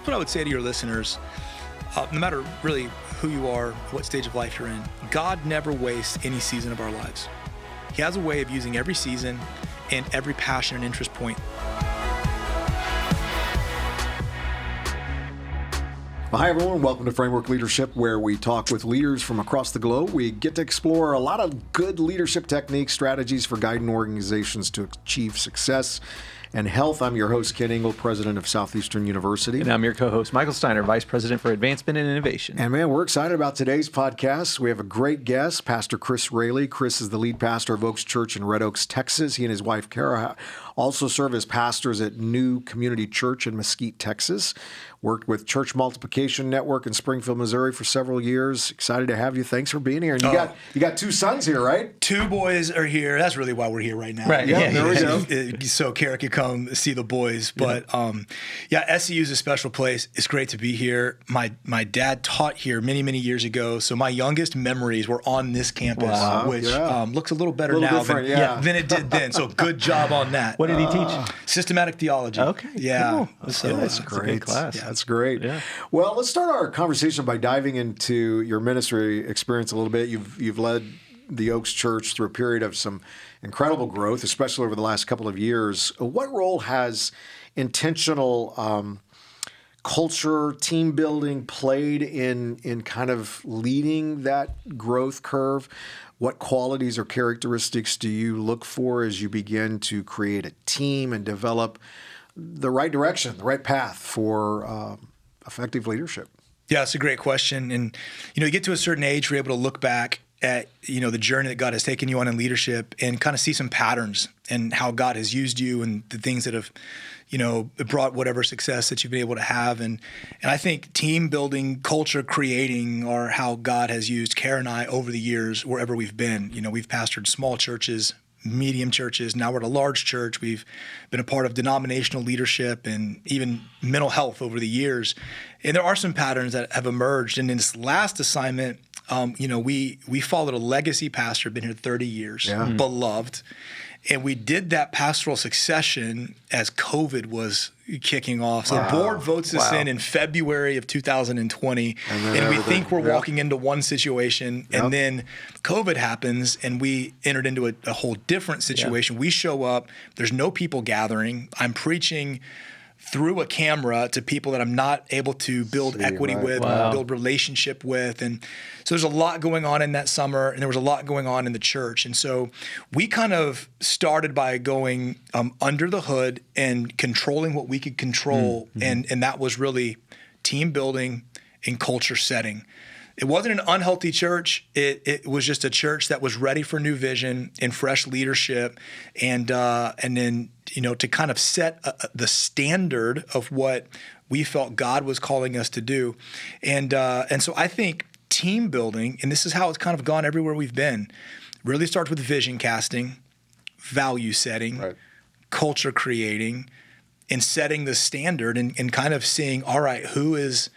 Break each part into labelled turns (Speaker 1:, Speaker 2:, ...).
Speaker 1: what I would say to your listeners, no matter really who you are, what stage of life you're in, God never wastes any season of our lives. He has a way of using every season and every passion and interest point.
Speaker 2: Well, hi, everyone. Welcome to Framework Leadership, where we talk with leaders from across the globe. We get to explore a lot of good leadership techniques, strategies for guiding organizations to achieve success and health. I'm your host, Ken Engel, president of Southeastern University.
Speaker 3: And I'm your co-host, Michael Steiner, vice president for advancement and innovation.
Speaker 2: And man, we're excited about today's podcast. We have a great guest, Pastor Chris Railey. Chris is the lead pastor of Oaks Church in Red Oaks, Texas. He and his wife, Kara, also serve as pastors at New Community Church in Mesquite, Texas. Worked with Church Multiplication Network in Springfield, Missouri for several years. Excited to have you. Thanks for being here. And you got two sons here, right?
Speaker 1: Two boys are here. That's really why we're here right now.
Speaker 3: Right.
Speaker 2: Yeah, there we go.
Speaker 1: So Kara could come see the boys. But SCU is a special place. It's great to be here. My dad taught here many, many years ago. So my youngest memories were on this campus, which looks a little better now than it did then. So good job on that.
Speaker 3: What did he teach?
Speaker 1: Systematic theology.
Speaker 3: Okay.
Speaker 1: Yeah.
Speaker 3: Cool.
Speaker 1: So
Speaker 2: that's
Speaker 3: a
Speaker 2: great.
Speaker 3: good class.
Speaker 2: Yeah, that's great.
Speaker 3: Yeah.
Speaker 2: Well, let's start our conversation by diving into your ministry experience a little bit. You've led the Oaks Church through a period of some incredible growth, especially over the last couple of years. What role has intentional culture, team building played in kind of leading that growth curve? What qualities or characteristics do you look for as you begin to create a team and develop the right direction, the right path for effective leadership?
Speaker 1: Yeah, it's a great question. And, you get to a certain age, you're able to look back at, the journey that God has taken you on in leadership and kind of see some patterns and how God has used you and the things that have, brought whatever success that you've been able to have. And I think team building, culture creating are how God has used Kara and I over the years, wherever we've been. We've pastored small churches, medium churches. Now we're at a large church. We've been a part of denominational leadership and even mental health over the years. And there are some patterns that have emerged. And in this last assignment, we followed a legacy pastor, been here 30 years, beloved. And we did that pastoral succession as COVID was kicking off. So the board votes us in February of 2020. And we think we're walking into one situation. And then COVID happens and we entered into a whole different situation. We show up. There's no people gathering. I'm preaching through a camera to people that I'm not able to build equity with, build relationship with. And so there's a lot going on in that summer, and there was a lot going on in the church. And so we kind of started by going under the hood and controlling what we could control. And that was really team building and culture setting. It wasn't an unhealthy church. It was just a church that was ready for new vision and fresh leadership, and then to kind of set the standard of what we felt God was calling us to do, and so I think team building, and this is how it's kind of gone everywhere we've been, really starts with vision casting, value setting, culture creating, and setting the standard and kind of seeing, all right, who is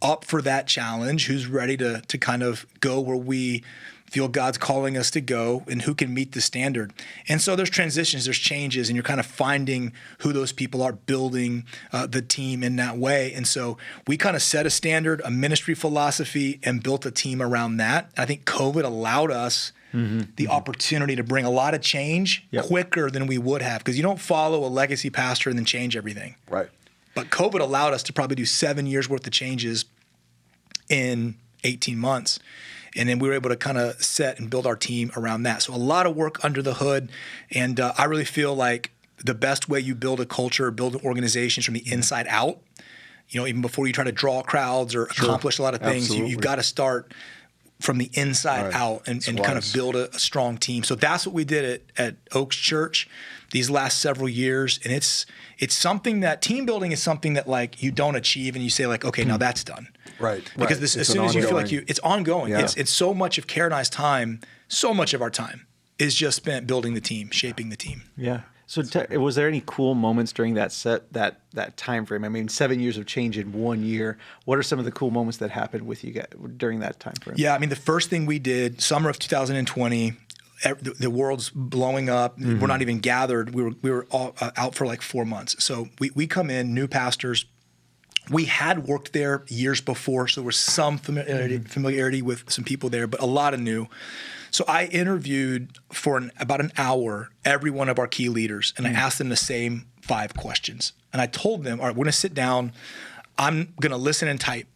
Speaker 1: up for that challenge, who's ready to kind of go where we feel God's calling us to go, and who can meet the standard. And so there's transitions, there's changes, and you're kind of finding who those people are, building the team in that way. And so we kind of set a standard, a ministry philosophy, and built a team around that. I think COVID allowed us the opportunity to bring a lot of change quicker than we would have, because you don't follow a legacy pastor and then change everything.
Speaker 2: Right.
Speaker 1: But COVID allowed us to probably do 7 years worth of changes in 18 months. And then we were able to kind of set and build our team around that. So a lot of work under the hood. And I really feel like the best way you build a culture, build an organization is from the inside out. Even before you try to draw crowds or accomplish a lot of things, you've got to start from the inside out and kind of build a strong team. So that's what we did at Oaks Church these last several years. And it's something that team building is something that like you don't achieve and you say like, okay, now that's done.
Speaker 2: Right.
Speaker 1: Because as soon as you feel like it's ongoing. Yeah. It's so much of Kara and I's time, so much of our time is just spent building the team, shaping the team.
Speaker 3: Yeah. So was there any cool moments during that time frame? I mean, 7 years of change in 1 year. What are some of the cool moments that happened with you guys during that time frame?
Speaker 1: Yeah, I mean, the first thing we did, summer of 2020, the world's blowing up. We're not even gathered. We were all out for like 4 months. So we come in, new pastors. We had worked there years before, so there was some familiarity with some people there, but a lot of new. So I interviewed for about an hour every one of our key leaders, and I asked them the same 5 questions. And I told them, all right, we're going to sit down. I'm going to listen and type.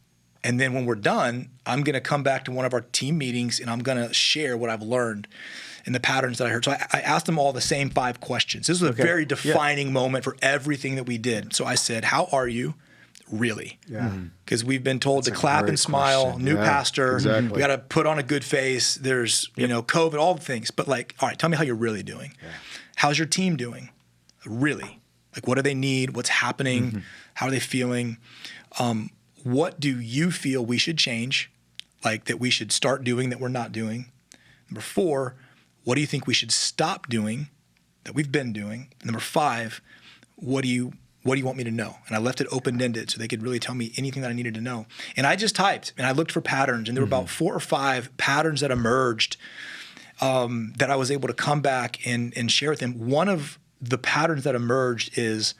Speaker 1: And then when we're done, I'm going to come back to one of our team meetings, and I'm going to share what I've learned and the patterns that I heard. So I asked them all the same 5 questions. This was a very defining moment for everything that we did. So I said, how are you? Really?
Speaker 2: Yeah.
Speaker 1: Because we've been told to clap and smile,
Speaker 2: question.
Speaker 1: new
Speaker 2: Yeah,
Speaker 1: pastor,
Speaker 2: exactly.
Speaker 1: we got to put on a good face. There's, COVID, all the things. But like, all right, tell me how you're really doing. Yeah. How's your team doing? Really? Like, what do they need? What's happening? How are they feeling? What do you feel we should change? Like that we should start doing that we're not doing? Number 4, what do you think we should stop doing that we've been doing? Number 5, what do you want me to know? And I left it open-ended so they could really tell me anything that I needed to know. And I just typed and I looked for patterns, and there were about 4 or 5 patterns that emerged that I was able to come back and share with them. One of the patterns that emerged is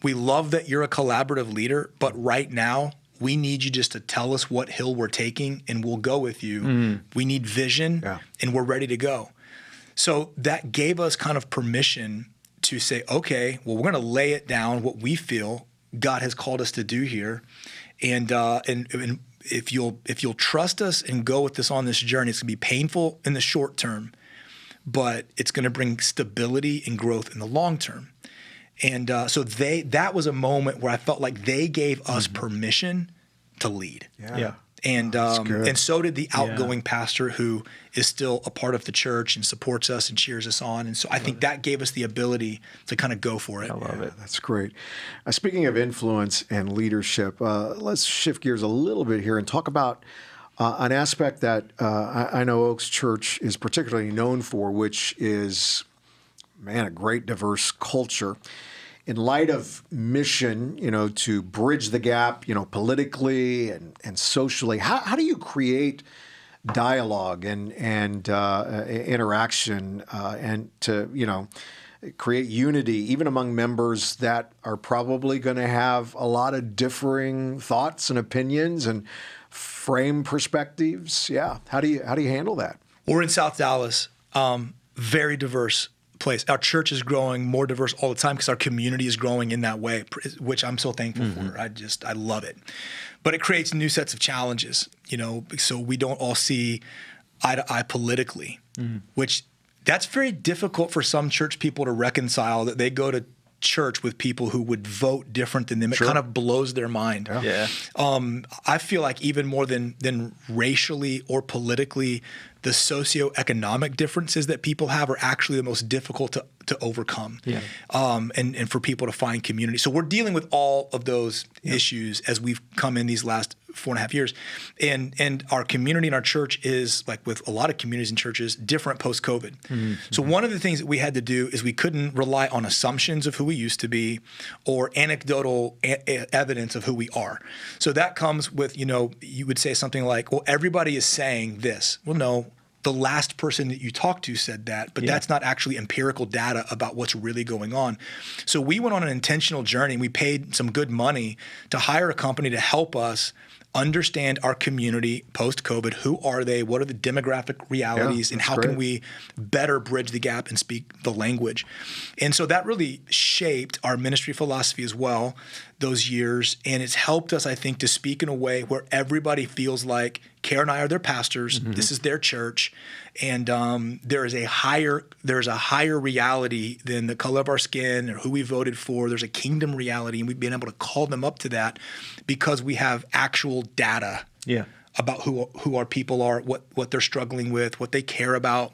Speaker 1: we love that you're a collaborative leader, but right now we need you just to tell us what hill we're taking and we'll go with you. We need vision and we're ready to go. So that gave us kind of permission to say, okay, well, we're going to lay it down what we feel God has called us to do here. And if you'll trust us and go with us on this journey, it's going to be painful in the short term, but it's going to bring stability and growth in the long term. And so that was a moment where I felt like they gave us permission to lead.
Speaker 3: Yeah.
Speaker 1: And so did the outgoing pastor who is still a part of the church and supports us and cheers us on. And so I think that gave us the ability to kind of go for it.
Speaker 3: I love it.
Speaker 2: That's great. Speaking of influence and leadership, let's shift gears a little bit here and talk about an aspect that I know Oaks Church is particularly known for, which is, a great diverse culture. In light of mission, to bridge the gap, politically and socially, how do you create dialogue and interaction and to, create unity even among members that are probably going to have a lot of differing thoughts and opinions and frame perspectives? Yeah. How do you handle that?
Speaker 1: We're in South Dallas, very diverse place. Our church is growing more diverse all the time because our community is growing in that way, which I'm so thankful for. I love it. But it creates new sets of challenges, so we don't all see eye to eye politically, which that's very difficult for some church people to reconcile, that they go to church with people who would vote different than them. It kind of blows their mind.
Speaker 3: Yeah.
Speaker 1: I feel like even more than racially or politically, the socioeconomic differences that people have are actually the most difficult to overcome. Yeah. And for people to find community. So we're dealing with all of those issues as we've come in these last 4.5 years. And our community and our church is, like with a lot of communities and churches, different post-COVID. So one of the things that we had to do is we couldn't rely on assumptions of who we used to be or anecdotal evidence of who we are. So that comes with, you would say something like, well, everybody is saying this. Well, no. The last person that you talked to said that, but that's not actually empirical data about what's really going on. So we went on an intentional journey. We paid some good money to hire a company to help us understand our community post-COVID. Who are they? What are the demographic realities? And how can we better bridge the gap and speak the language? And so that really shaped our ministry philosophy as well those years. And it's helped us, I think, to speak in a way where everybody feels like Kara and I are their pastors. This is their church. And there is a higher reality than the color of our skin or who we voted for. There's a kingdom reality, and we've been able to call them up to that because we have actual data about who our people are, what they're struggling with, what they care about.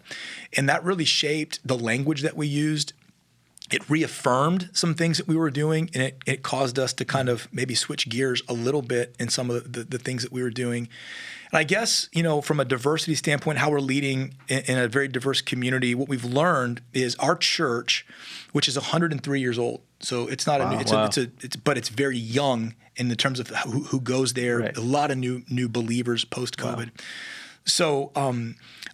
Speaker 1: And that really shaped the language that we used. It reaffirmed some things that we were doing, and it caused us to kind of maybe switch gears a little bit in some of the things that we were doing. And I guess, from a diversity standpoint, how we're leading in a very diverse community, what we've learned is our church, which is 103 years old. So it's not but it's very young in the terms of who goes there. Right. A lot of new believers post-COVID. Wow. So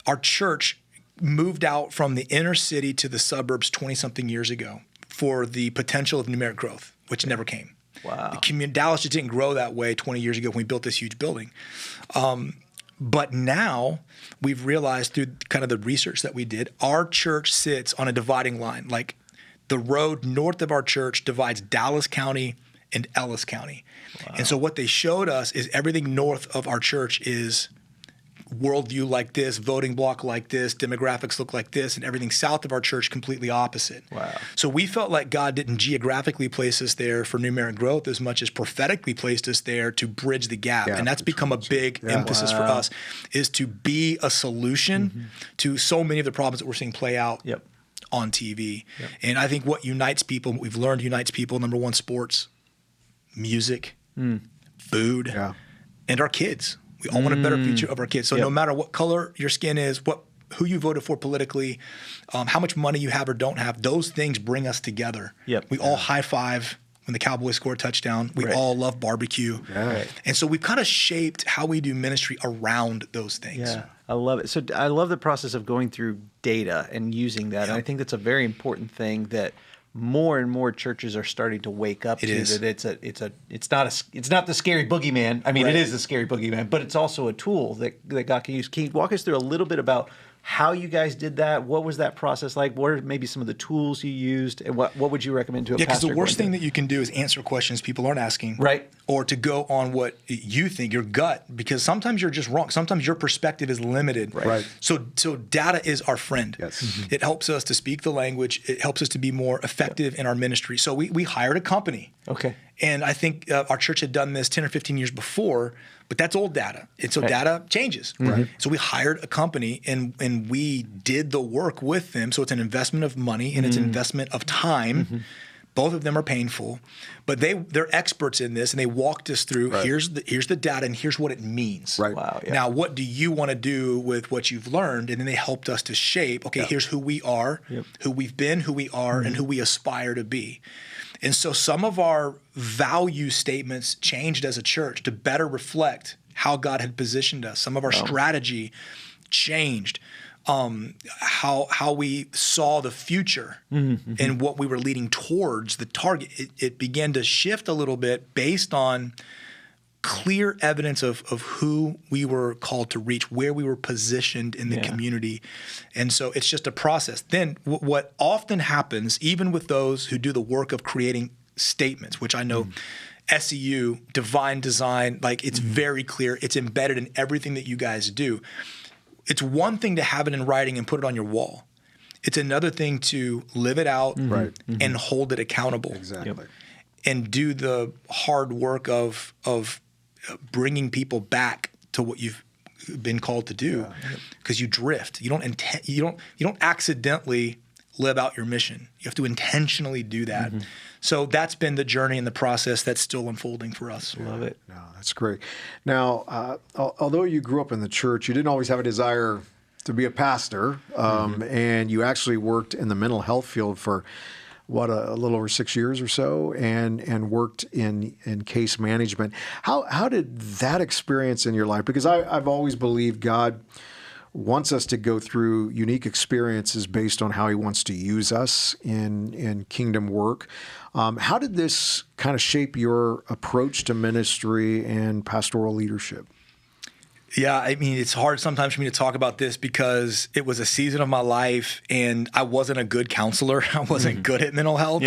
Speaker 1: our church moved out from the inner city to the suburbs 20-something years ago for the potential of numeric growth, which never came.
Speaker 3: Wow.
Speaker 1: Dallas just didn't grow that way 20 years ago when we built this huge building. But now we've realized through kind of the research that we did, our church sits on a dividing line. Like the road north of our church divides Dallas County and Ellis County. Wow. And so what they showed us is everything north of our church is worldview like this, voting block like this, demographics look like this, and everything south of our church completely opposite.
Speaker 3: Wow.
Speaker 1: So we felt like God didn't geographically place us there for numeric growth as much as prophetically placed us there to bridge the gap. And that's become a big emphasis for us, is to be a solution to so many of the problems that we're seeing play out on TV. And I think what unites people, what we've learned unites people, number one, sports, music, food, and our kids. We all want a better future of our kids. So no matter what color your skin is, who you voted for politically, how much money you have or don't have, those things bring us together. We all high five when the Cowboys score a touchdown. We all love barbecue. And so we've kind of shaped how we do ministry around those things.
Speaker 3: Yeah, I love it. So I love the process of going through data and using that. And I think that's a very important thing that more and more churches are starting to wake up to. That it's not the scary boogeyman. I mean, it is the scary boogeyman, but it's also a tool that God can use. Can you walk us through a little bit about how you guys did that? What was that process like? What are maybe some of the tools you used? And what would you recommend to a pastor?
Speaker 1: Because the worst thing that you can do is answer questions people aren't asking. Or to go on what you think, your gut, because sometimes you're just wrong. Sometimes your perspective is limited. So data is our friend. It helps us to speak the language. It helps us to be more effective in our ministry. So we hired a company. And I think our church had done this 10 or 15 years before, but that's old data. And so data changes. So we hired a company and we did the work with them. So it's an investment of money and it's an investment of time. Both of them are painful, but they're experts in this, and they walked us through, here's the data and here's what it means.
Speaker 3: Wow,
Speaker 1: Now, what do you want to do with what you've learned? And then they helped us to shape, here's who we are, who we've been, who we are, and who we aspire to be. And so some of our value statements changed as a church to better reflect how God had positioned us. Some of our strategy changed. How we saw the future and what we were leading towards, the target. It began to shift a little bit based on clear evidence of who we were called to reach, where we were positioned in the community. And so it's just a process. Then what often happens, even with those who do the work of creating statements, which I know SEU, divine design, like it's very clear. It's embedded in everything that you guys do. It's one thing to have it in writing and put it on your wall. It's another thing to live it out and hold it accountable. And do the hard work of bringing people back to what you've been called to do, because you drift. You don't accidentally live out your mission. You have to intentionally do that. So that's been the journey and the process that's still unfolding for us.
Speaker 3: Love it.
Speaker 2: No, that's great. Now, although you grew up in the church, you didn't always have a desire to be a pastor, and you actually worked in the mental health field for a little over 6 years or so, and worked in case management. How did that experience in your life? Because I've always believed God wants us to go through unique experiences based on how he wants to use us in kingdom work. How did this kind of shape your approach to ministry and pastoral leadership?
Speaker 1: Yeah, I mean, it's hard sometimes for me to talk about this because it was a season of my life and I wasn't a good counselor. I wasn't good at mental health,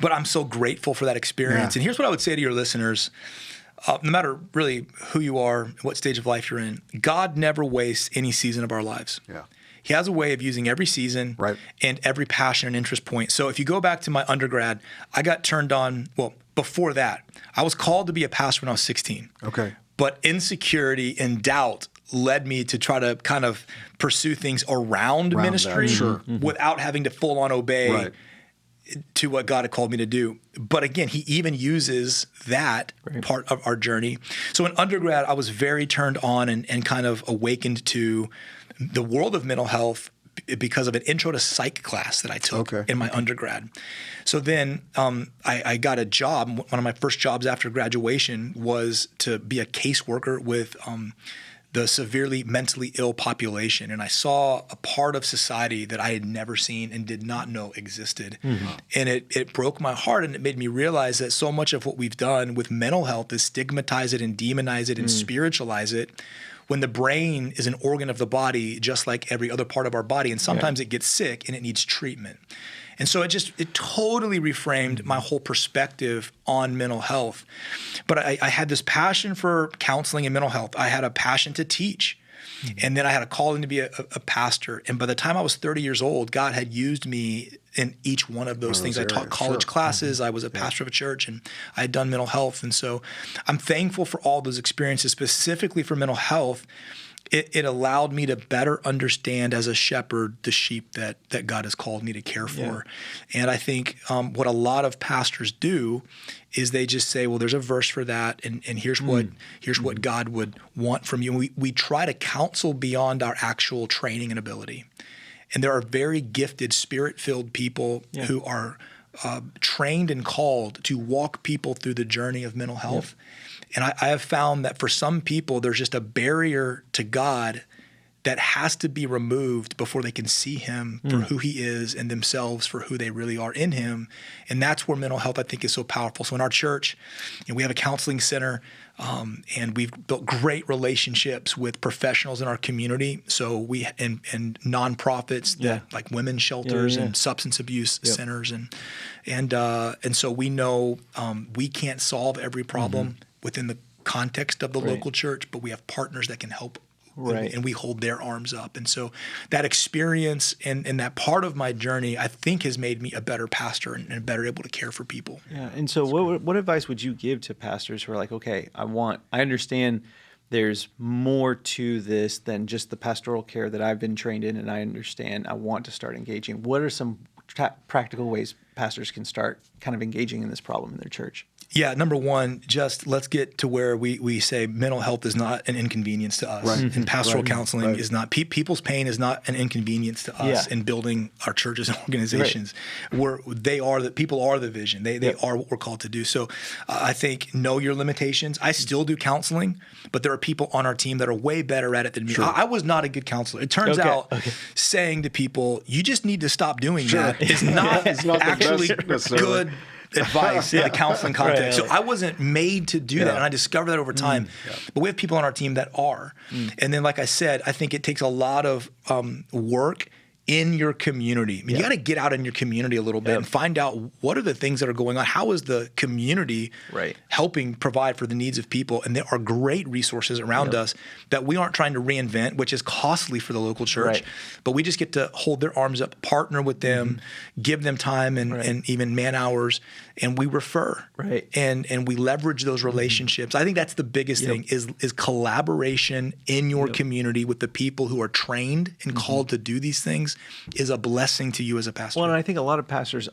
Speaker 1: but I'm so grateful for that experience. And here's what I would say to your listeners. No matter really who you are, what stage of life you're in, God never wastes any season of our lives. He has a way of using every season and every passion and interest point. So if you go back to my undergrad, I got turned on, before that, I was called to be a pastor when I was 16. But insecurity and doubt led me to try to kind of pursue things around ministry without having to full on obey to what God had called me to do. But again, he even uses that part of our journey. So in undergrad, I was very turned on and kind of awakened to the world of mental health because of an intro to psych class that I took in my undergrad. So then I got a job. One of my first jobs after graduation was to be a caseworker with the severely mentally ill population. And I saw a part of society that I had never seen and did not know existed. And it broke my heart, and it made me realize that so much of what we've done with mental health is stigmatize it and demonize it and spiritualize it, when the brain is an organ of the body just like every other part of our body. And sometimes it gets sick and it needs treatment. And so it totally reframed my whole perspective on mental health. But I had this passion for counseling and mental health. I had a passion to teach. And then I had a calling to be a pastor. And by the time I was 30 years old, God had used me in each one of those things. I taught college classes. I was a pastor of a church, and I had done mental health. And so I'm thankful for all those experiences, specifically for mental health. It allowed me to better understand as a shepherd the sheep that God has called me to care for. And I think what a lot of pastors do is they just say, well, there's a verse for that, and here's what God would want from you. And we try to counsel beyond our actual training and ability. And there are very gifted, spirit-filled people who are trained and called to walk people through the journey of mental health. And I have found that for some people, there's just a barrier to God that has to be removed before they can see him for who he is and themselves for who they really are in him. And that's where mental health, I think, is so powerful. So in our church, we have a counseling center, and we've built great relationships with professionals in our community. So we and nonprofits that like women's shelters and substance abuse centers, and so we know we can't solve every problem within the context of the local church, but we have partners that can help. And we hold their arms up. And so that experience and that part of my journey, I think, has made me a better pastor and better able to care for people.
Speaker 3: Yeah. And so what advice would you give to pastors who are like, okay, I understand there's more to this than just the pastoral care that I've been trained in, and I understand I want to start engaging. What are some practical ways pastors can start kind of engaging in this problem in their church?
Speaker 1: Yeah, number one, just let's get to where we say mental health is not an inconvenience to us. Right. And pastoral counseling is not, people's pain is not an inconvenience to us in building our churches and organizations. People are the vision. They are what we're called to do. So I think know your limitations. I still do counseling, but there are people on our team that are way better at it than me. Sure. I was not a good counselor. It turns out saying to people, you just need to stop doing that is not, actually good advice in the counseling context. So I wasn't made to do that, and I discovered that over time. But we have people on our team that are. And then, like I said, I think it takes a lot of work in your community. I mean, you got to get out in your community a little bit and find out what are the things that are going on. How is the community helping provide for the needs of people? And there are great resources around us that we aren't trying to reinvent, which is costly for the local church. But we just get to hold their arms up, partner with them, give them time and even man hours, and we refer. And we leverage those relationships. I think that's the biggest thing is collaboration in your community with the people who are trained and called to do these things is a blessing to you as a pastor.
Speaker 3: Well, and I think a lot of pastors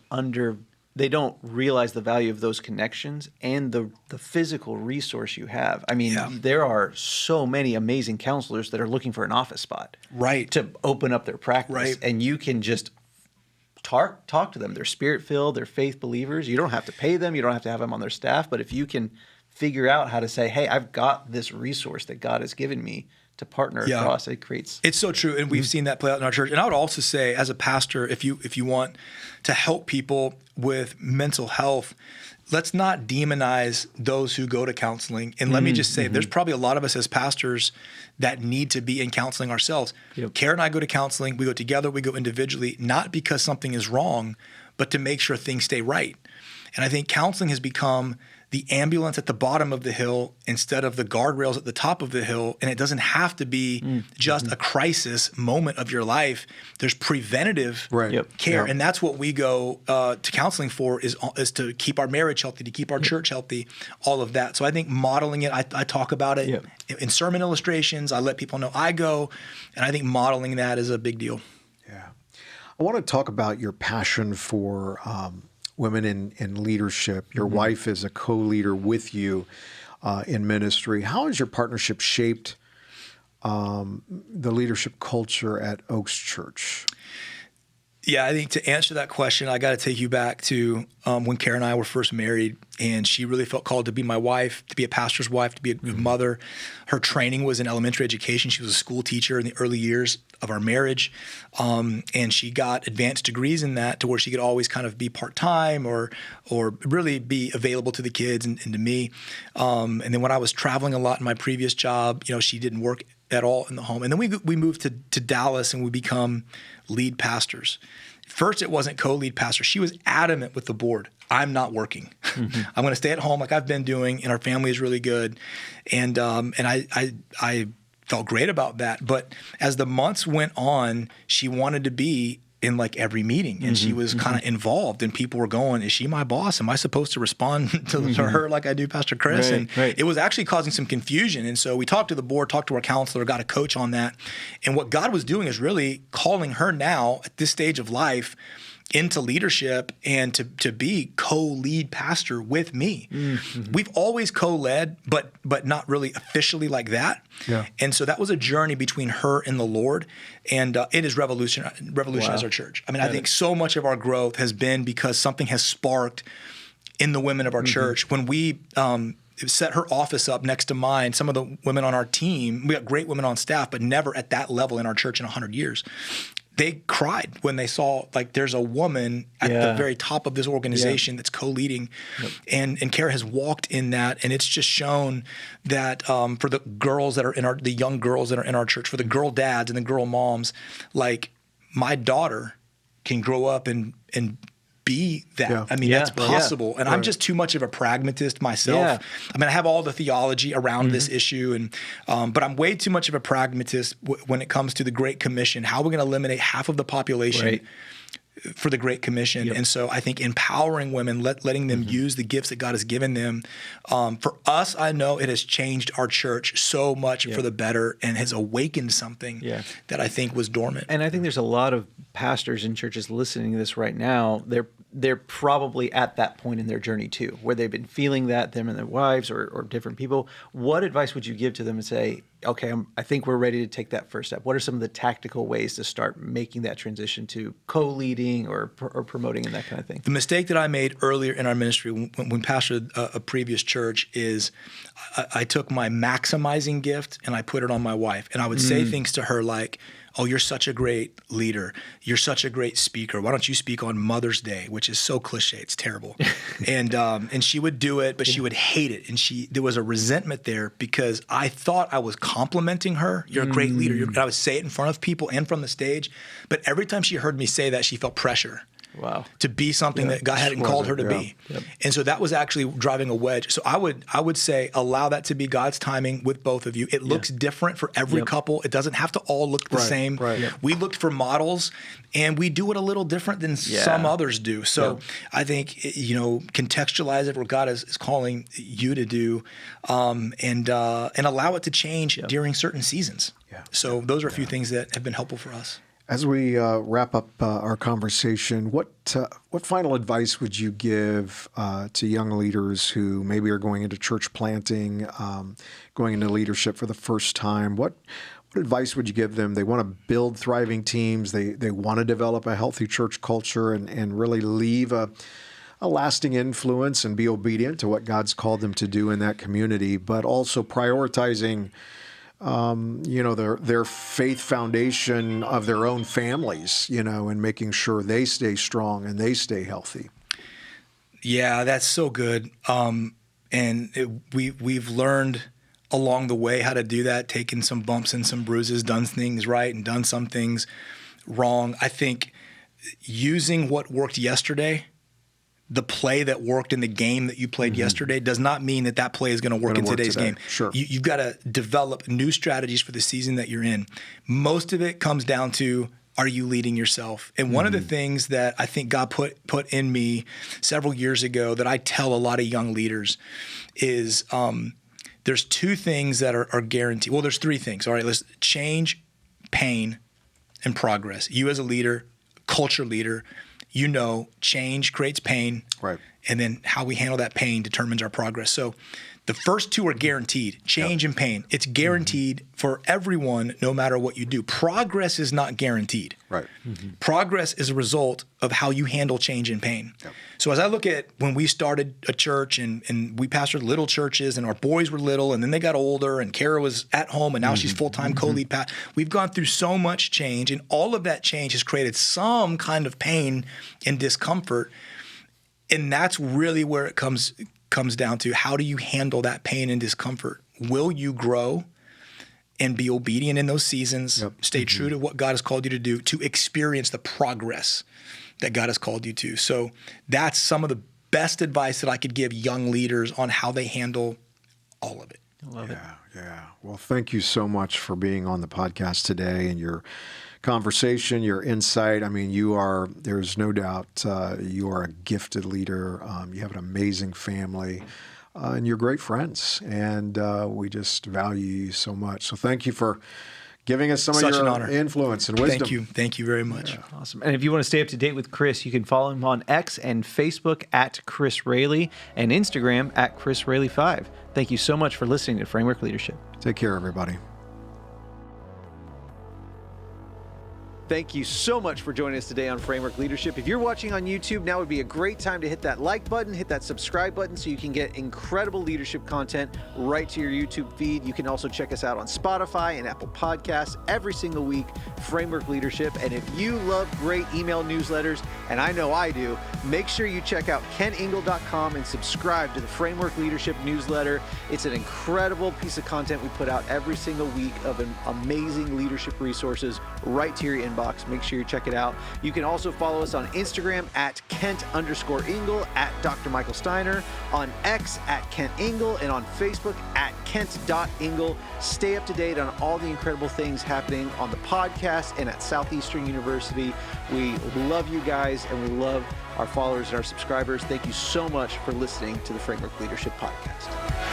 Speaker 3: they don't realize the value of those connections and the physical resource you have. I mean, there are so many amazing counselors that are looking for an office spot to open up their practice, and you can just talk to them. They're spirit-filled, they're faith believers. You don't have to pay them, you don't have to have them on their staff, but if you can figure out how to say, hey, I've got this resource that God has given me to partner across, it's
Speaker 1: so true, and we've seen that play out in our church. And I would also say, as a pastor, if you want to help people with mental health, let's not demonize those who go to counseling. And let me just say, there's probably a lot of us as pastors that need to be in counseling ourselves. Kara and I go to counseling. We go together. We go individually, not because something is wrong, but to make sure things stay right. And I think counseling has become the ambulance at the bottom of the hill instead of the guardrails at the top of the hill. And it doesn't have to be just a crisis moment of your life. There's preventative care. And that's what we go to counseling for is to keep our marriage healthy, to keep our church healthy, all of that. So I think modeling it, I talk about it in sermon illustrations. I let people know I go. And I think modeling that is a big deal.
Speaker 2: Yeah. I want to talk about your passion for women in leadership. Your wife is a co-leader with you in ministry. How has your partnership shaped the leadership culture at Oaks Church?
Speaker 1: Yeah, I think to answer that question, I got to take you back to when Karen and I were first married, and she really felt called to be my wife, to be a pastor's wife, to be a good mother. Her training was in elementary education. She was a school teacher in the early years of our marriage, and she got advanced degrees in that to where she could always kind of be part-time or really be available to the kids and to me. And then when I was traveling a lot in my previous job, she didn't work at all in the home. And then we moved to Dallas, and we become lead pastors. First, it wasn't co-lead pastor. She was adamant with the board. I'm not working. I'm going to stay at home like I've been doing, and our family is really good. And I felt great about that. But as the months went on, she wanted to be in like every meeting, and she was kind of involved, and people were going, is she my boss? Am I supposed to respond to her like I do Pastor Chris?
Speaker 3: Right.
Speaker 1: It was actually causing some confusion. And so we talked to the board, talked to our counselor, got a coach on that. And what God was doing is really calling her now at this stage of life into leadership and to be co-lead pastor with me. We've always co-led, but not really officially like that.
Speaker 2: Yeah.
Speaker 1: And so that was a journey between her and the Lord, and it has revolutionized our church. I mean, I think so much of our growth has been because something has sparked in the women of our church. When we set her office up next to mine, some of the women on our team, we got great women on staff, but never at that level in our church in 100 years. They cried when they saw like there's a woman at the very top of this organization that's co-leading, and Kara has walked in that, and it's just shown that for the girls that are the young girls that are in our church, for the girl dads and the girl moms, like my daughter can grow up and be that.
Speaker 2: Yeah.
Speaker 1: I mean, that's possible. And I'm just too much of a pragmatist myself.
Speaker 3: Yeah.
Speaker 1: I mean, I have all the theology around this issue, and but I'm way too much of a pragmatist when it comes to the Great Commission. How are we going to eliminate half of the population for the Great Commission? And so I think empowering women, letting them use the gifts that God has given them. For us, I know it has changed our church so much for the better, and has awakened something that I think was dormant.
Speaker 3: And I think there's a lot of pastors in churches listening to this right now. They're probably at that point in their journey too, where they've been feeling that, them and their wives or different people. What advice would you give to them and say, okay, I think we're ready to take that first step? What are some of the tactical ways to start making that transition to co-leading or promoting and that kind of thing?
Speaker 1: The mistake that I made earlier in our ministry when pastored a previous church is I took my maximizing gift and I put it on my wife. And I would say things to her like, oh, you're such a great leader. You're such a great speaker. Why don't you speak on Mother's Day, which is so cliche. It's terrible. And she would do it, but she would hate it. And there was a resentment there because I thought I was complimenting her. You're a great leader. And I would say it in front of people and from the stage. But every time she heard me say that, she felt pressure.
Speaker 3: Wow.
Speaker 1: To be something that God hadn't called her to be.
Speaker 3: Yep.
Speaker 1: And so that was actually driving a wedge. So I would say allow that to be God's timing with both of you. It looks different for every couple. It doesn't have to all look the same.
Speaker 2: Right. Yep.
Speaker 1: We looked for models, and we do it a little different than some others do. So I think, contextualize it where God is calling you to do, and allow it to change during certain seasons.
Speaker 2: Yeah.
Speaker 1: So those are a few things that have been helpful for us.
Speaker 2: As we wrap up our conversation, what final advice would you give to young leaders who maybe are going into church planting, going into leadership for the first time? What advice would you give them? They want to build thriving teams. They want to develop a healthy church culture and really leave a lasting influence and be obedient to what God's called them to do in that community, but also prioritizing their faith foundation of their own families, and making sure they stay strong and they stay healthy.
Speaker 1: Yeah, that's so good. We've learned along the way how to do that, taken some bumps and some bruises, done things right and done some things wrong. I think using what worked yesterday, the play that worked in the game that you played yesterday, does not mean that play is going to work in today's game.
Speaker 2: Sure.
Speaker 1: You've got to develop new strategies for the season that you're in. Most of it comes down to, are you leading yourself? And one of the things that I think God put in me several years ago that I tell a lot of young leaders is there's two things that are guaranteed. Well, there's three things. All right, let's change, pain, and progress. You as a leader, culture leader, change creates pain.
Speaker 2: Right.
Speaker 1: And then how we handle that pain determines our progress. So The first two are guaranteed, change and pain. It's guaranteed for everyone, no matter what you do. Progress is not guaranteed.
Speaker 2: Right.
Speaker 1: Progress is a result of how you handle change and pain. Yep. So as I look at when we started a church and we pastored little churches and our boys were little and then they got older and Kara was at home and now she's full-time co-lead pastor. We've gone through so much change, and all of that change has created some kind of pain and discomfort. And that's really where it comes down to, how do you handle that pain and discomfort? Will you grow and be obedient in those seasons, stay true to what God has called you to do, to experience the progress that God has called you to? So that's some of the best advice that I could give young leaders on how they handle all of it.
Speaker 3: I love it.
Speaker 2: Yeah. Well, thank you so much for being on the podcast today and your conversation, your insight. I mean, there's no doubt you are a gifted leader. You have an amazing family, and you're great friends. And we just value you so much. So thank you for giving us some of your influence and wisdom.
Speaker 1: Thank you very much.
Speaker 3: Yeah. Awesome. And if you want to stay up to date with Chris, you can follow him on X and Facebook at Chris Railey and Instagram at Chris Railey 5. Thank you so much for listening to Framework Leadership.
Speaker 2: Take care, everybody.
Speaker 3: Thank you so much for joining us today on Framework Leadership. If you're watching on YouTube, now would be a great time to hit that like button, hit that subscribe button so you can get incredible leadership content right to your YouTube feed. You can also check us out on Spotify and Apple Podcasts every single week, Framework Leadership. And if you love great email newsletters, and I know I do, make sure you check out keningle.com and subscribe to the Framework Leadership newsletter. It's an incredible piece of content we put out every single week of amazing leadership resources right to your inbox. Make sure you check it out. You can also follow us on Instagram at Kent_Ingle, at Dr. Michael Steiner, on X at Kent Ingle, and on Facebook at Kent.Ingle. Stay up to date on all the incredible things happening on the podcast and at Southeastern University. We love you guys, and we love our followers and our subscribers. Thank you so much for listening to the Framework Leadership Podcast.